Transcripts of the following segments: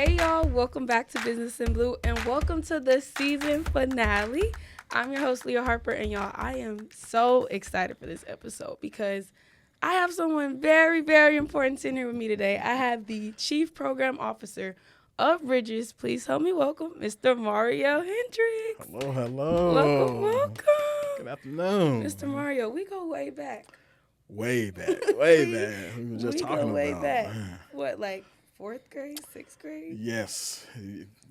Hey y'all, welcome back to Business in Blue and welcome to the season finale. I'm your host, Leah Harper, and y'all, I am so excited for this episode because I have someone very, very important sitting here with me today. I have the Chief Program Officer of Bridges. Please help me welcome Mr. Mario Hendricks. Hello, hello. Welcome. Good afternoon. Mr. Mario, we go way back. Way back, way back. We were just we talking go way about. back. What, like 4th grade, 6th grade? Yes.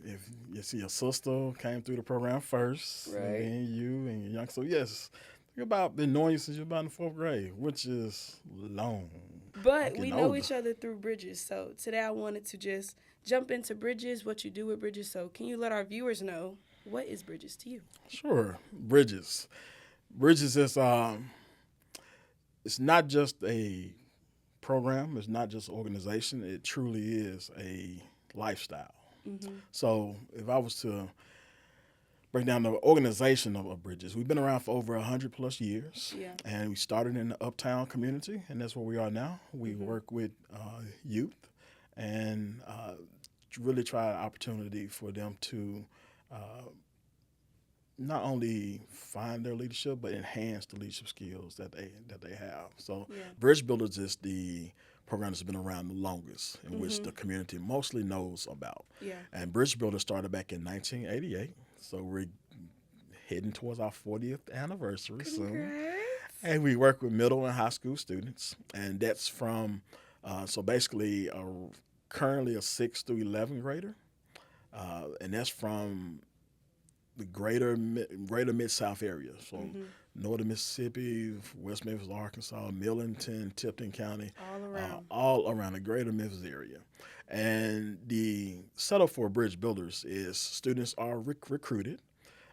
If you see your sister came through the program first, Right. and then you and your young. So yes, think about been knowing you since you're about in the 4th grade, which is long. But we know older. each other through Bridges. So today I wanted to just jump into Bridges, what you do with Bridges. So can you let our viewers know what is Bridges to you? Sure, Bridges. Bridges is it's not just a program. It's not just an organization. It truly is a lifestyle. Mm-hmm. So if I was to break down the organization of Bridges, we've been around for over 100 plus years. Yeah. And we started in the Uptown community, and that's where we are now. We work with youth and really try an opportunity for them to not only find their leadership, but enhance the leadership skills that they have. So Yeah. Bridge Builders is the program that's been around the longest, in which the community mostly knows about. Yeah. And Bridge Builders started back in 1988, so we're heading towards our 40th anniversary soon. Congrats. And we work with middle and high school students, and that's from so basically currently a 6th through 11th grader, and that's from the greater Mid-South area. So northern Mississippi, West Memphis, Arkansas, Millington, Tipton County, all around the greater Memphis area. And the setup for Bridge Builders is students are recruited,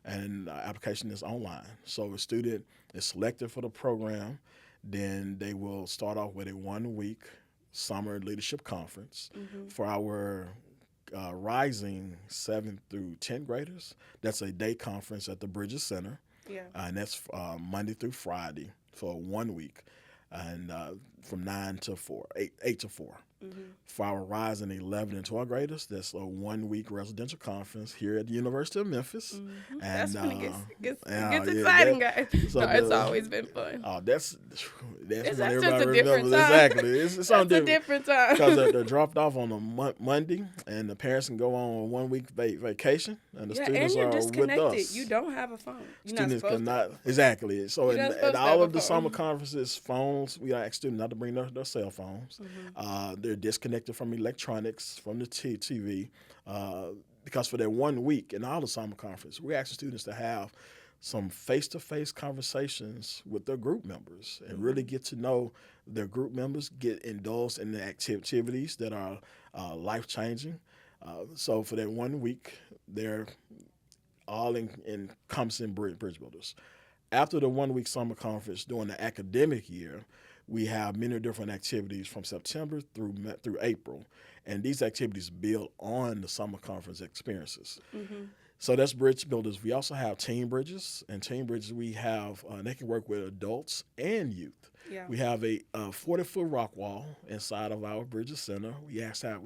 and application is online. So a student is selected for the program, then they will start off with a 1-week summer leadership conference for our rising 7th through 10th graders. That's a day conference at the Bridges Center. Yeah. And that's Monday through Friday for 1 week, and from 9 to 4, 8 to 4. For our rising 11 and 12 graders, that's a 1-week residential conference here at the University of Memphis. And That's when it gets yeah, exciting, guys. so No, it's the- always been fun. that's That's when just everybody a different remembers time. exactly. It's That's something a different time. because they're dropped off on a Monday, and the parents can go on a 1-week vacation, and the Yeah, and students you're are with disconnected. us. You don't have a phone. You're Students not supposed cannot to. exactly. So You're not in supposed to all have of a the phone. summer conferences, phones we ask students not to bring their cell phones. They're disconnected from electronics, from the TV, because for that 1 week in all the summer conference, we ask the students to have some face-to-face conversations with their group members and really get to know their group members, get indulged in the activities that are life-changing. So for that 1 week, they're all encompassing Bridge Builders. After the 1 week summer conference during the academic year, we have many different activities from September through April, and these activities build on the summer conference experiences. So that's Bridge Builders. We also have Team Bridges, and Team Bridges we have they can work with adults and youth. Yeah. We have a 40-foot rock wall inside of our Bridges Center. We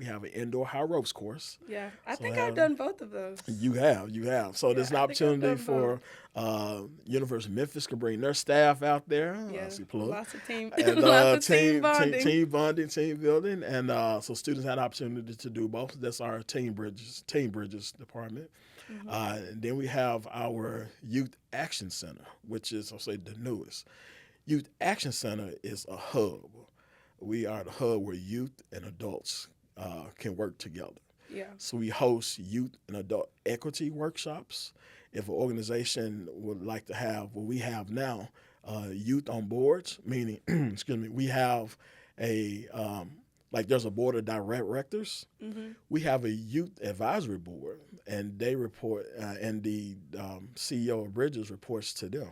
have an indoor high ropes course. Yeah. I So think have- I've done both of those. You have. So there's an I think I've opportunity done for University of Memphis can bring their staff out there. Yeah. I see plug. Lots of team, And lots of team bonding. team bonding, team building, and so students had an opportunity to do both. That's our Team Bridges department. And then we have our Youth Action Center, which is, I'll say, the newest. Youth Action Center is a hub. We are the hub where youth and adults can work together. Yeah. So we host youth and adult equity workshops. If an organization would like to have what we have now, youth on boards, meaning, excuse me, we have a like there's a board of directors. We have a youth advisory board, and they report, and the CEO of Bridges reports to them.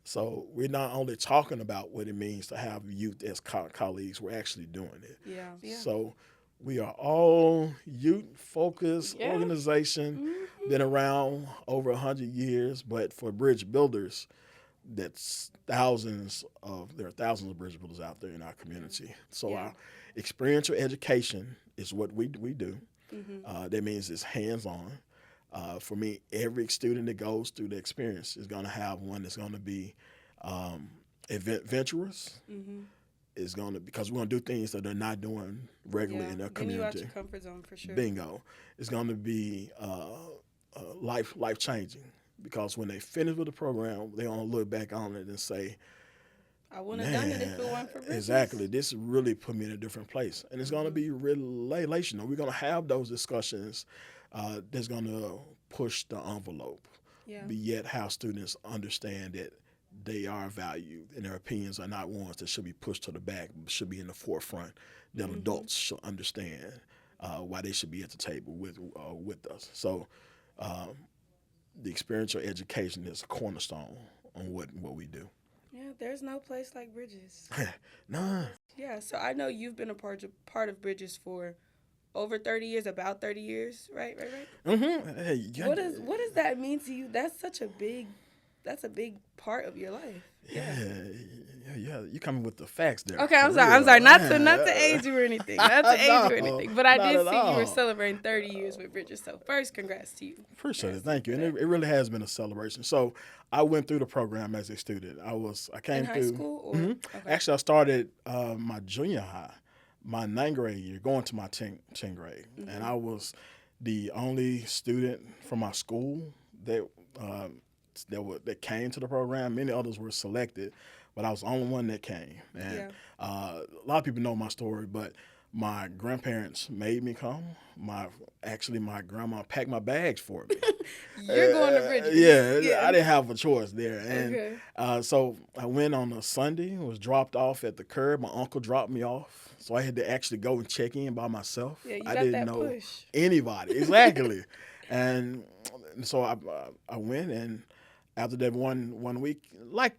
So we're not only talking about what it means to have youth as colleagues, we're actually doing it. Yeah. Yeah. So we are all youth-focused Yeah. organization, been around over 100 years, but for Bridge Builders, there are thousands of bridge builders out there in our community. So Yeah. our experiential education is what we do. That means it's hands-on. For me, every student that goes through the experience is going to have one that's going to be adventurous. Is going to, because we're going to do things that they're not doing regularly in their Getting you out community. your comfort zone for sure. Bingo. It's going to be life changing, because when they finish with the program, they're going to look back on it and say, I wouldn't have done it if it weren't for Bridges. Exactly. This really put me in a different place. And it's going to be relational. We're going to have those discussions that's going to push the envelope, but yet how students understand that they are valued and their opinions are not ones that should be pushed to the back, but should be in the forefront, that adults should understand why they should be at the table with us. So the experiential education is a cornerstone on what we do. Yeah, there's no place like Bridges. None. Yeah, so I know you've been a part of Bridges for over 30 years, about 30 years, right? Mm-hmm. Hey, What does that mean to you? That's a big part of your life. Yeah. You coming with the facts there. Okay, I'm sorry. Not to age you or anything. But I did see you were celebrating 30 years with Bridges. So first, congrats to you. Appreciate it. Thank you. And it really has been a celebration. So I went through the program as a student. I came in through high school? Or? Mm-hmm. Okay. Actually, I started my junior high, my 9th grade year, going to my 10th grade. And I was the only student from my school that came to the program. Many others were selected, but I was the only one that came. And a lot of people know my story, but my grandparents made me come. My grandma packed my bags for me. You're going to Bridges. Yeah, I didn't have a choice there. And so I went on a Sunday, was dropped off at the curb. My uncle dropped me off. So I had to actually go and check in by myself. Yeah, I didn't know push. anybody. Exactly. And so I went, and after that one week, like,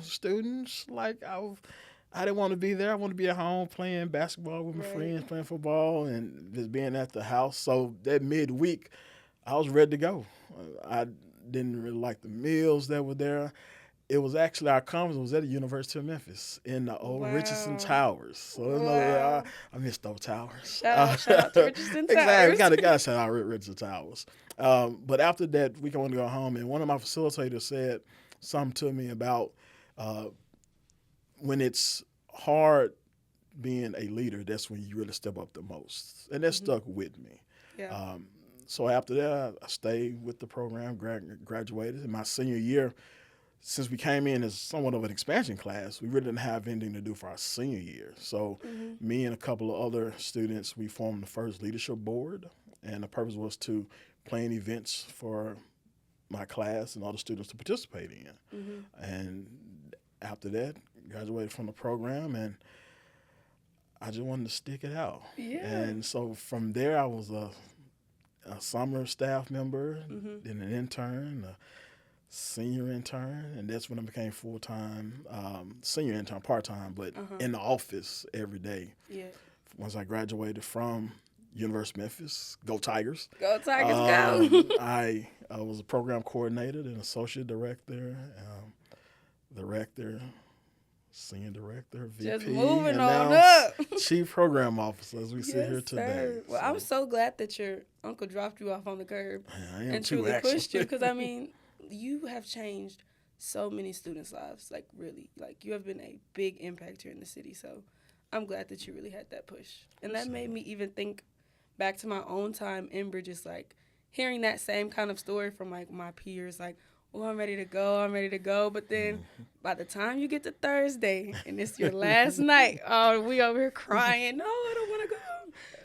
students, like I didn't want to be there. I want to be at home playing basketball with my friends, playing football, and just being at the house. So that midweek, I was ready to go. I didn't really like the meals that were there. It was actually, our conference was at the University of Memphis in the old Richardson Towers. So I missed those towers. Shout out to Richardson Towers. Exactly. Got to shout out Richardson Towers. But after that, we wanted to go home, and one of my facilitators said something to me about when it's hard being a leader, that's when you really step up the most. And that stuck with me. Yeah. So after that, I stayed with the program, graduated. In my senior year, since we came in as somewhat of an expansion class, we really didn't have anything to do for our senior year. So me and a couple of other students, we formed the first leadership board, and the purpose was to plan events for my class and all the students to participate in. And after that, graduated from the program, and I just wanted to stick it out. Yeah. And so from there, I was a summer staff member, then an intern, a senior intern, and that's when I became full-time senior intern, part-time, but in the office every day. Yeah. Once I graduated from University of Memphis, go Tigers. Go Tigers, go. I was a program coordinator, then associate director, senior director, VP, just moving and on now up. Chief program officer as we sit here today. Sir. Well, I'm so glad that your uncle dropped you off on the curb and too, truly actually. pushed you, because I mean, you have changed so many students' lives, like really, like you have been a big impact here in the city. So I'm glad that you really had that push, and that made me even think back to my own time in Bridges, like hearing that same kind of story from like my peers, like, oh, I'm ready to go. But then by the time you get to Thursday and it's your last night, we over here crying, no, I don't want to go.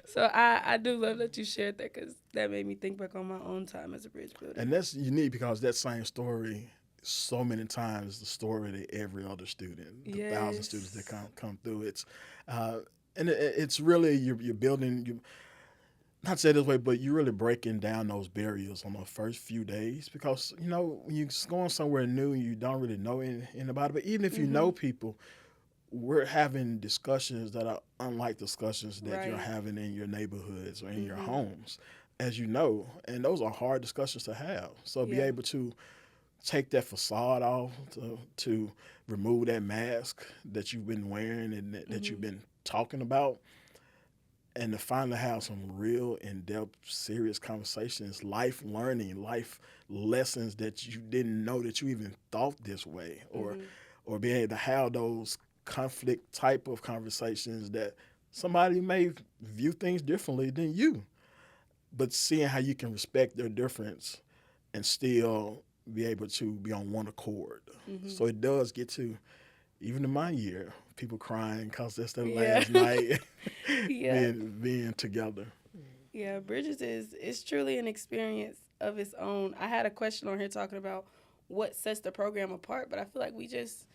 So I do love that you shared that, because that made me think back on my own time as a bridge builder. And that's unique, because that same story so many times the story that every other student, the 1,000 students that come through. It's really, you're building, not to say it this way, but you're really breaking down those barriers on the first few days, because, when you're going somewhere new, you don't really know anybody. But even if you know people, we're having discussions that are unlike discussions that you're having in your neighborhoods or in your homes, as you know. And those are hard discussions to have. So be able to take that facade off, to remove that mask that you've been wearing and that you've been talking about, and to finally have some real in-depth, serious conversations, life learning, life lessons that you didn't know that you even thought this way, or being able to have those conflict type of conversations that somebody may view things differently than you, but seeing how you can respect their difference and still be able to be on one accord. So it does get to, even in my year, people crying because that's their Yeah. last night Yeah. being together. Yeah, Bridges is it's truly an experience of its own. I had a question on here talking about what sets the program apart, but I feel like we just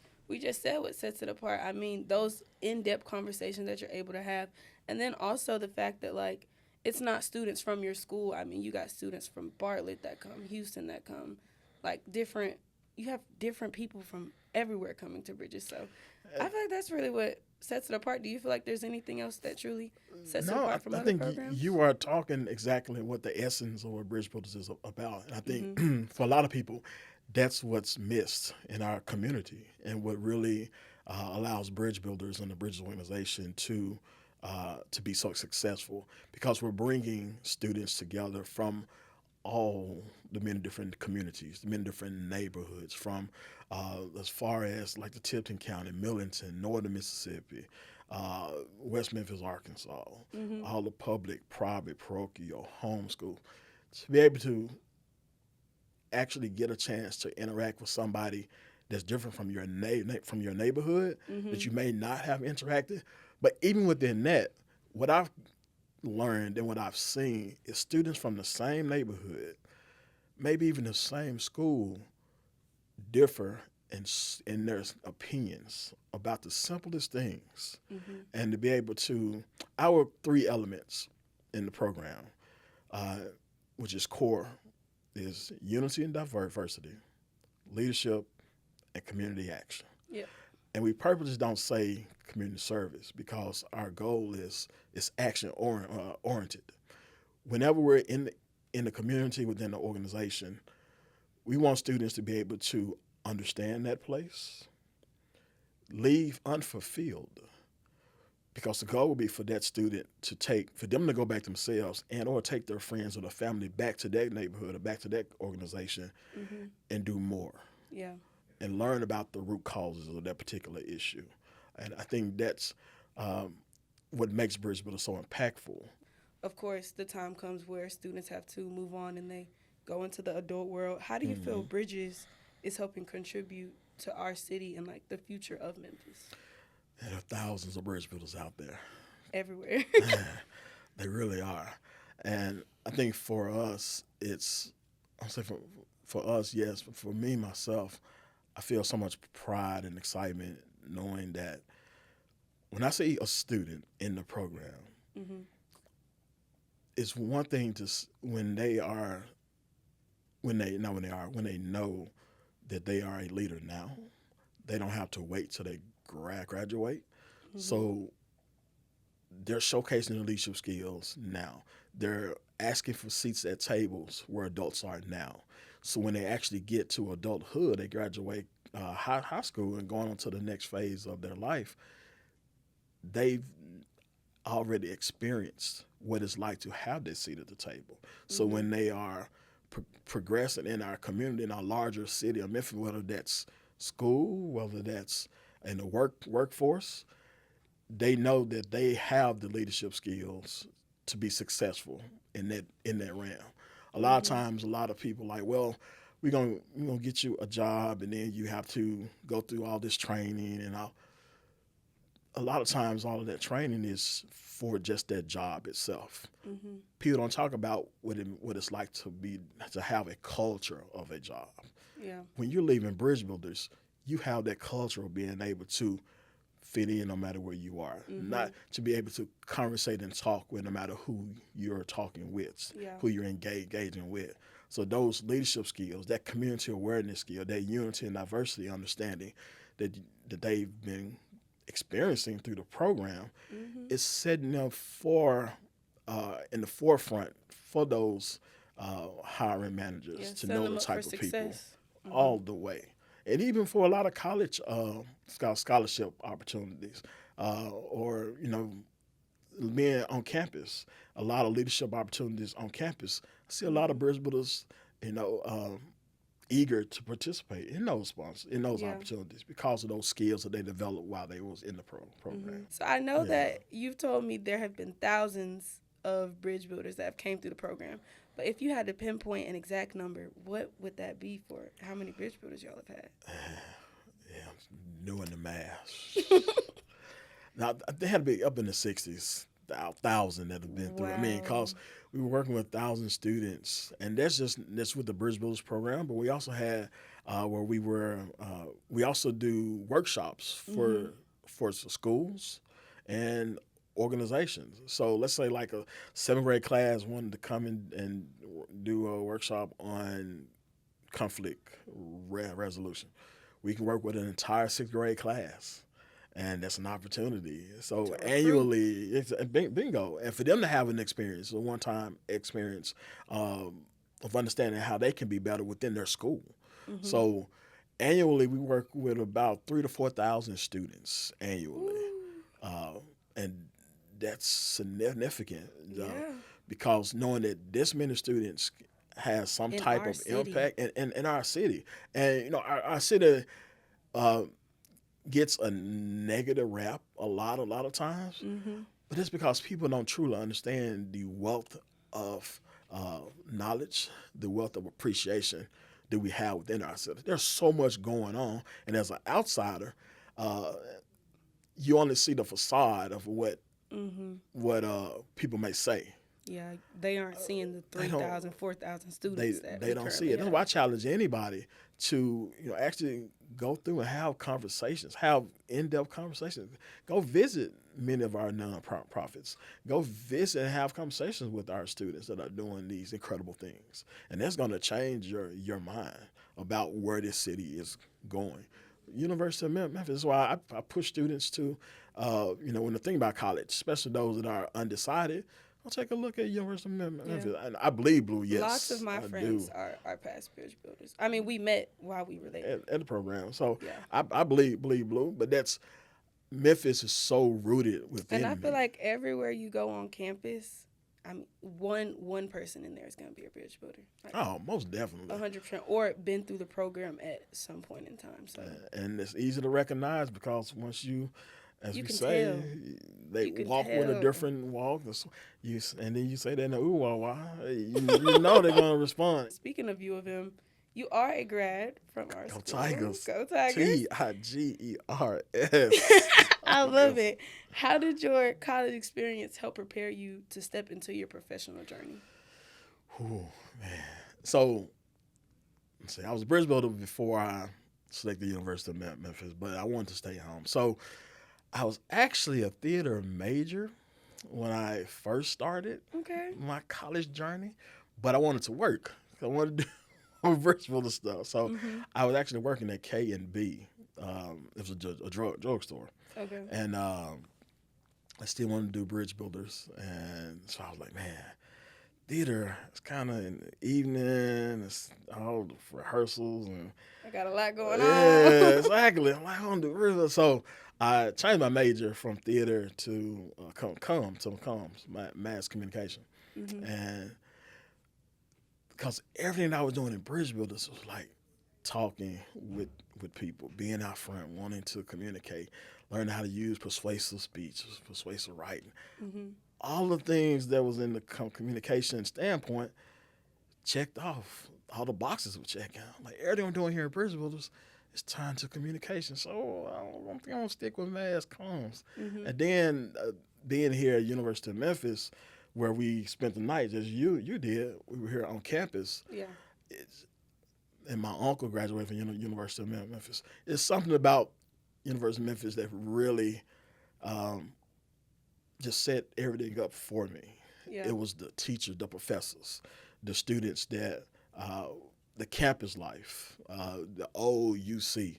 said what sets it apart. I mean, those in-depth conversations that you're able to have, and then also the fact that like it's not students from your school. I mean, you got students from Bartlett that come, Houston that come, like different. You have different people from everywhere coming to Bridges. So I feel like that's really what sets it apart. Do you feel like there's anything else that truly sets it No, apart from I other think programs? you are talking exactly what the essence of what Bridge Builders is about. And I think Mm-hmm. for a lot of people, that's what's missed in our community, and what really allows Bridge Builders and the Bridges organization to be so successful, because we're bringing students together from all the many different communities, the many different neighborhoods, from as far as like the Tipton County, Millington, Northern Mississippi, West Memphis, Arkansas, Mm-hmm. all the public, private, parochial, homeschool, to be able to actually get a chance to interact with somebody that's different from your from your neighborhood that you may not have interacted. But even within that, what I've learned and what I've seen is students from the same neighborhood, maybe even the same school, differ in their opinions about the simplest things. And to be able to, our three elements in the program, uh, which is core, is unity and diversity, leadership, and community action. Yeah. And we purposely don't say community service because our goal is action oriented. Whenever we're in the community, within the organization, we want students to be able to understand that place, leave unfulfilled, because the goal would be for that student for them to go back themselves and or take their friends or their family back to that neighborhood or back to that organization and do more Yeah. and learn about the root causes of that particular issue. And I think that's what makes Bridge Builder so impactful. Of course, the time comes where students have to move on and they go into the adult world. How do you feel Bridges is helping contribute to our city and like the future of Memphis? There are thousands of Bridge Builders out there. Everywhere. They really are. And I think for us, I'll say for us, yes, but for me, myself, I feel so much pride and excitement knowing that when I see a student in the program, it's one thing when they know that they are a leader now. They don't have to wait till they graduate. So they're showcasing their leadership skills now. They're asking for seats at tables where adults are now. So when they actually get to adulthood, they graduate high school and going on to the next phase of their life, they've already experienced what it's like to have that seat at the table. So when they are progressing in our community, in our larger city of Memphis, whether that's school, whether that's in the workforce, they know that they have the leadership skills to be successful in that realm. A lot of times, a lot of people like, well, we're gonna get you a job, and then you have to go through all this training, and a lot of times, all of that training is for just that job itself. People don't talk about what it's like to have a culture of a job. Yeah. When you're leaving Bridge Builders, you have that culture of being able to fit in no matter where you are, not to be able to conversate and talk with no matter who you're talking with, who you're engaging with. So those leadership skills, that community awareness skill, that unity and diversity understanding that they've been experiencing through the program is setting them in the forefront for those hiring managers to know the type of people all the way. And even for a lot of college scholarship opportunities, or being on campus, a lot of leadership opportunities on campus. I see a lot of bridge builders, eager to participate in those Yeah. opportunities because of those skills that they developed while they was in the program. So I know Yeah. that you've told me there have been thousands of bridge builders that have came through the program. But if you had to pinpoint an exact number, what would that be for how many bridge builders y'all have had? Yeah, doing the math. Now they had to be up in the 60s, 1,000 that have been through. I mean, Wow. because we were working with 1,000 students, and that's with the Bridge Builders program. But we also had where we also do workshops for schools and organizations. So let's say like a 7th grade class wanted to come in and do a workshop on conflict resolution. We can work with an entire 6th grade class, and that's an opportunity. So To recruit. annually, it's a bingo, and for them to have an experience, a one-time experience of understanding how they can be better within their school. So annually, we work with about 3,000 to 4,000 students annually, and that's significant. Yeah. Because knowing that this many students has some In type our of city. impact in our city. And, our city gets a negative rap a lot of times, but it's because people don't truly understand the wealth of knowledge, the wealth of appreciation that we have within our city. There's so much going on, and as an outsider, you only see the facade of what people may say. Yeah, they aren't seeing the They don't- 3,000, 4,000 students that They we don't see currently it. That's have. why I challenge anybody to actually go through and have conversations, have in-depth conversations. Go visit many of our nonprofits. Go visit and have conversations with our students that are doing these incredible things, and that's going to change your mind about where this city is going. University of Memphis is why I push students to, when they think about college, especially those that are undecided. I'll take a look at University of Memphis. And I believe Blue, yes. Lots of my I friends do, are past bridge builders. I mean, we met while we were there. at the program. So Yeah. I believe Blue, but Memphis is so rooted within And I feel me. like everywhere you go on campus, I mean, one person in there is going to be a bridge builder. Like Oh, most definitely. 100%. Or been through the program at some point in time. So And it's easy to recognize because once you, as You we can say, tell. they You can walk with a tell. different walk. And then you say that in the ooh wah wah. You know they're going to respond. speaking of U of M, you are a grad from our Go school. Tigers. Go Tigers. Tigers. I love it. How did your college experience help prepare you to step into your professional journey? Ooh, man. So, let's see, I was a bridge builder before I selected the University of Memphis, but I wanted to stay home. So, I was actually a theater major when I first started Okay. my college journey, but I wanted to work. I wanted to do bridge builder stuff. So, I was actually working at K&B. It was a drugstore. Okay. And I still wanted to do bridge builders. And so I was like, man, theater, it's kind of in the evening, it's all the rehearsals. And I got a lot going yeah, on. exactly. I'm like, I want to do real. So I changed my major from theater to comms, mass communication. And because everything I was doing in bridge builders was like talking with people, being out front, wanting to communicate, learning how to use persuasive speech, persuasive writing. All the things that was in the communication standpoint checked off. All the boxes were checked out. Like everything I'm doing here in Bridge Builders is tied to communication. So I don't think I'm gonna stick with mass comms. And then being here at University of Memphis, where we spent the night, as you did, we were here on campus. Yeah. And my uncle graduated from University of Memphis. It's something about University of Memphis that really just set everything up for me. Yeah. It was the teachers, the professors, the students, the campus life, the old UC.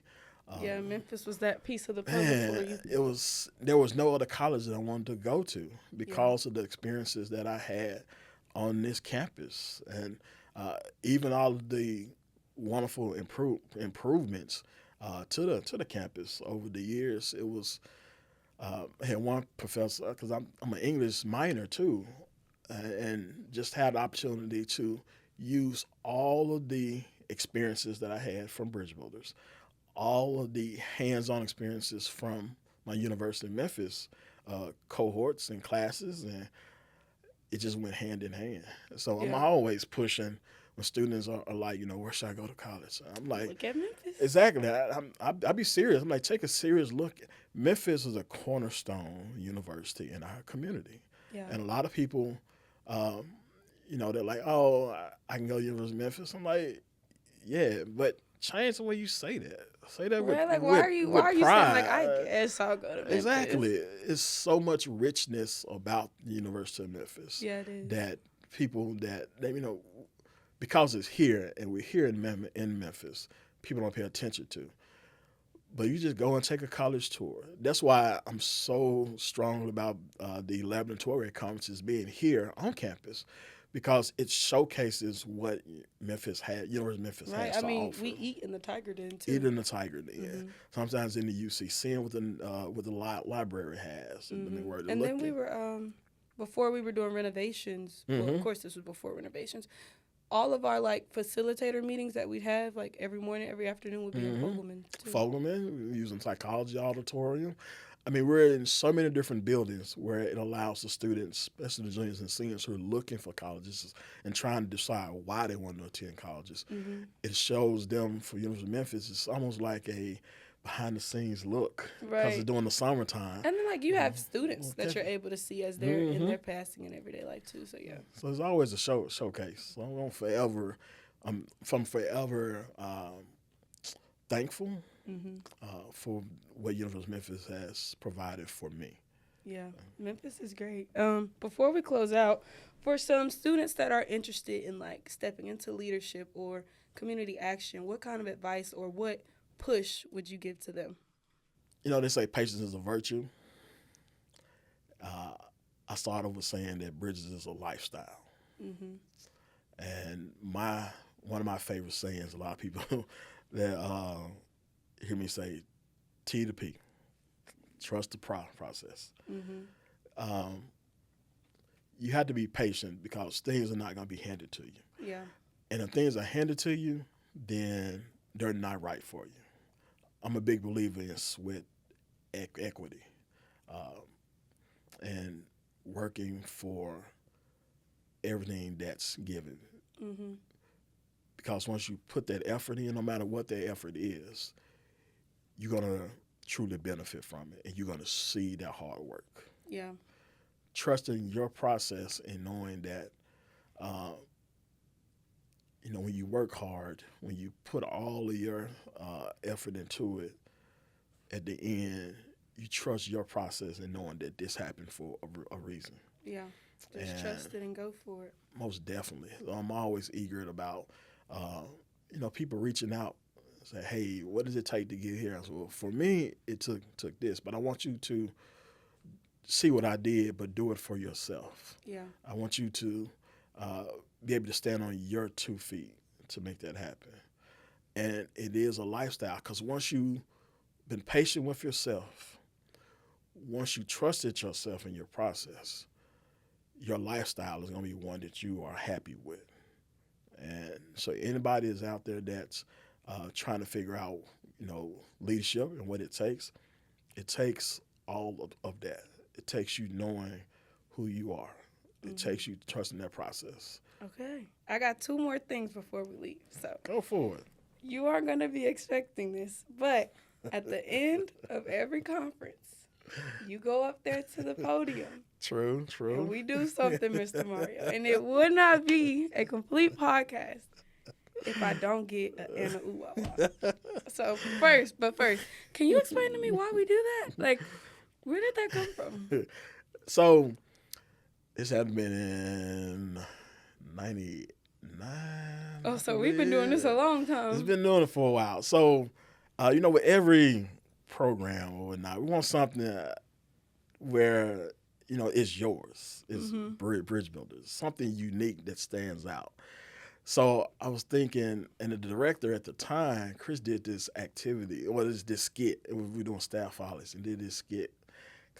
Yeah, Memphis was that piece of the puzzle for you. Man, there was no other college that I wanted to go to because of the experiences that I had on this campus, and even all of the wonderful improvements to the campus over the years. It was I had one professor, because I'm an English minor too, and just had the opportunity to use all of the experiences that I had from Bridge Builders, all of the hands-on experiences from my University of Memphis cohorts and classes, and it just went hand in hand. So I'm Yeah. always pushing when students are like, where should I go to college? I'm like, Look at Memphis. exactly. I be serious. I'm like, take a serious look. Memphis is a cornerstone university in our community, Yeah. and a lot of people, um, they're like, oh, I can go to University of Memphis. I'm like, yeah, but change the way you say that. Say that with Right, like with, why with are you saying like I pride. guess I'll go to Memphis? Exactly. It's so much richness about the University of Memphis Yeah, it is. that people that they, because it's here and we're here in Memphis, people don't pay attention to. But you just go and take a college tour. That's why I'm so strong about the laboratory conferences being here on campus, because it showcases what University of Memphis Right. has I to mean, offer. we eat in the Tiger Den too. Eating the Tiger Den, Mhm. sometimes in the UC, seeing what the library has, and where to And look then we at. were before we were doing renovations. Well, of Mhm. course, this was before renovations. All of our like facilitator meetings that we'd have like every morning, every afternoon would be in Fogelman too. Fogelman, we're using psychology auditorium. I mean, we're in so many different buildings where it allows the students, especially the juniors and seniors who are looking for colleges and trying to decide why they want to attend colleges. It shows them, for University of Memphis, it's almost like a behind the scenes look, because Right. it's during the summertime. And then like you have students that Okay. you're able to see as they're in their passing and everyday life too. So yeah. So there's always a showcase. So I'm forever, thankful for what University of Memphis has provided for me. Yeah, Memphis is great. Before we close out, for some students that are interested in like stepping into leadership or community action, what kind of advice or what push would you give to them? They say patience is a virtue. I started with saying that Bridges is a lifestyle. And one of my favorite sayings, a lot of people that hear me say, T to P, trust the process. You have to be patient because things are not going to be handed to you. Yeah. And if things are handed to you, then they're not right for you. I'm a big believer in sweat equity and working for everything that's given. Because once you put that effort in, no matter what that effort is, you're going to truly benefit from it, and you're going to see that hard work. Yeah. Trusting your process and knowing that, when you work hard, when you put all of your effort into it, at the end, you trust your process and knowing that this happened for a reason. Yeah. Just And trust it and go for it. Most definitely. I'm always eager about, people reaching out, say, hey, what does it take to get here? I said, well, for me, it took this, but I want you to see what I did, but do it for yourself. Yeah. I want you to be able to stand on your 2 feet to make that happen. And it is a lifestyle, because once you've been patient with yourself, once you trusted yourself in your process, your lifestyle is going to be one that you are happy with. And so anybody is out there that's trying to figure out, leadership and what it takes all of that. It takes you knowing who you are. It takes you trusting that process. Okay. I got 2 more things before we leave. So Go for it. you aren't going to be expecting this, but at the end of every conference, you go up there to the podium. True. And we do something, Mr. Mario. And it would not be a complete podcast if I don't get an Anna Uwawa. So first, can you explain to me why we do that? Like, where did that come from? So this had been in 99. Oh, so we've been doing this a long It's time. been doing it for a while. So, with every program or whatnot, we want something where, it's yours. It's Bridge Builders, something unique that stands out. So I was thinking, and the director at the time, Chris, did this activity, this skit. We were doing staff holidays and did this skit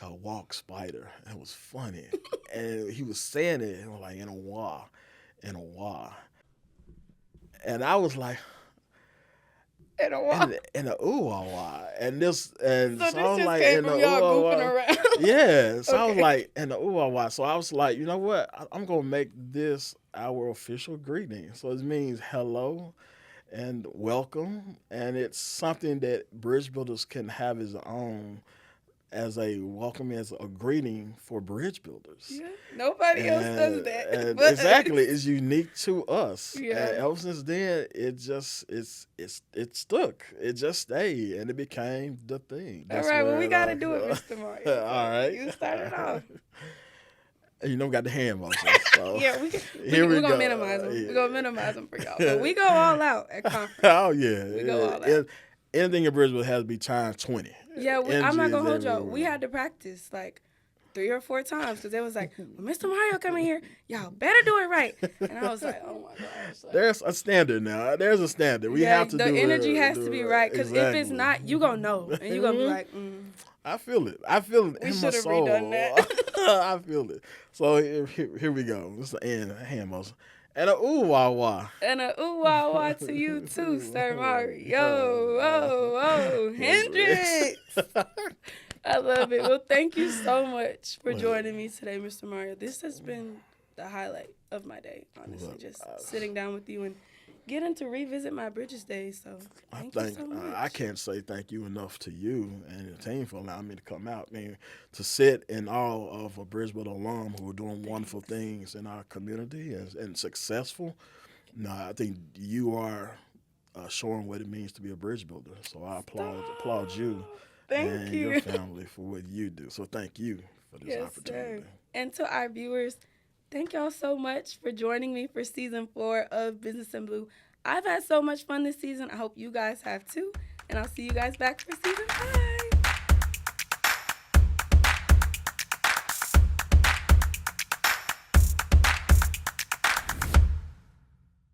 called Walk Spider. It was funny. And he was saying it, and like, in a wah. And I was like, In a while. in a ooh wah wah. And so So I this was just like, came in the from ooh y'all wah goofing wah. around. Yeah. So I was Okay. like, in the ooh wah wah. So I was like, you know what? I'm going to make this our official greeting. So it means hello and welcome. And it's something that bridge builders can have as own as a welcome, as a greeting for bridge builders. Yeah, nobody else does that. And but exactly, it's unique to us. Yeah. And ever since then, it stuck. It just stayed, and it became the thing. All right, well, we got to like, do it, Mr. Mario. all right, You started off. And we got the hand motion. So Yeah, we're going to minimize them. Yeah. We're going to minimize them for y'all. But we go all out at conference. Oh yeah, We go all out. Anything in Bridgeville has to be times 20. Yeah, I'm Energy not is going to hold y'all. everywhere. We had to practice like 3 or 4 times because it was like, when Mr. Mario come in here, y'all better do it right. And I was like, oh my gosh. Like, There's a standard now. There's a standard. We yeah, have to the do it. energy has do to be it right because if it's exactly. not, you going to know. And you going to be like, I feel it. I feel it We in my should have soul. redone that. I feel it. So here we go. This is the end. Hand motion. And a ooh wah wah. And a ooh wah wah to you too, Sir Mario. Oh, Hendrix. I love it. Well, thank you so much for joining me today, Mr. Mario. This has been the highlight of my day, honestly. Just sitting down with you and getting to revisit my Bridges days. So thank you so much. I can't say thank you enough to you and your team for allowing me to come out. I mean, to sit in awe of a Bridgeville alum who are doing wonderful things in our community and successful. No, I think you are showing what it means to be a bridge builder. So I applaud you and you. your family for what you do. So thank you for this opportunity. Sir. And to our viewers, thank y'all so much for joining me for season 4 of Business in Blue. I've had so much fun this season. I hope you guys have too. And I'll see you guys back for season 5.